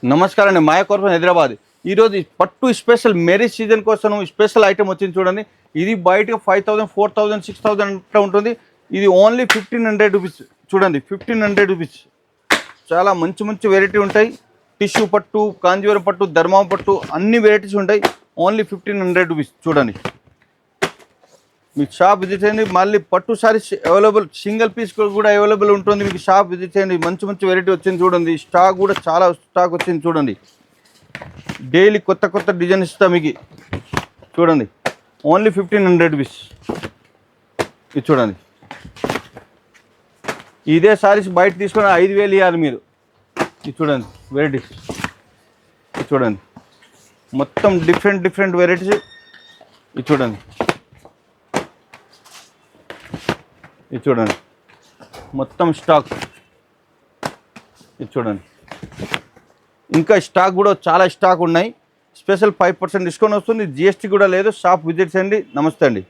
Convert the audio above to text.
నమస్కారం అండి. మాయా కార్పొరేషన్ హైదరాబాద్. ఈరోజు పట్టు స్పెషల్ మ్యారేజ్ సీజన్ కోసం స్పెషల్ ఐటమ్ వచ్చింది చూడండి. ఇది బయటకు 5000, 4000, 6000 అట్లా ఉంటుంది. ఇది ఓన్లీ 1500 రూపీస్. చూడండి 1500 రూపీస్. చాలా మంచి మంచి వెరైటీ ఉంటాయి. టిష్యూ పట్టు, కాంజీవరం పట్టు, ధర్మా పట్టు అన్ని వెరైటీస్ ఉంటాయి. Only 1500 rupees. చూడండి మీకు షాప్ విజిట్ చేయండి. మళ్ళీ పట్టు సారీస్ అవైలబుల్, సింగిల్ పీస్ కూడా అవైలబుల్ ఉంటుంది. మీకు షాప్ విజిట్ చేయండి. మంచి మంచి వెరైటీ వచ్చింది చూడండి. స్టాక్ కూడా చాలా స్టాక్ వచ్చింది చూడండి. డైలీ కొత్త కొత్త డిజైన్ ఇస్తా మీకు. చూడండి ఓన్లీ 1500 రూపీస్. ఇది చూడండి. ఇదే సారీస్ బయట తీసుకొని 5000 ఇవ్వాలి మీరు. ఇది చూడండి వెరైటీస్. ఇది చూడండి మొత్తం డిఫరెంట్ డిఫరెంట్ వెరైటీస్. ఇది చూడండి. ఇది చూడండి మొత్తం స్టాక్. ఇది చూడండి ఇంకా స్టాక్ కూడా చాలా స్టాక్ ఉన్నాయి. స్పెషల్ 5% డిస్కౌంట్ వస్తుంది. జిఎస్టీ కూడా లేదు. షాప్ విజిట్ చేయండి. నమస్తే అండి.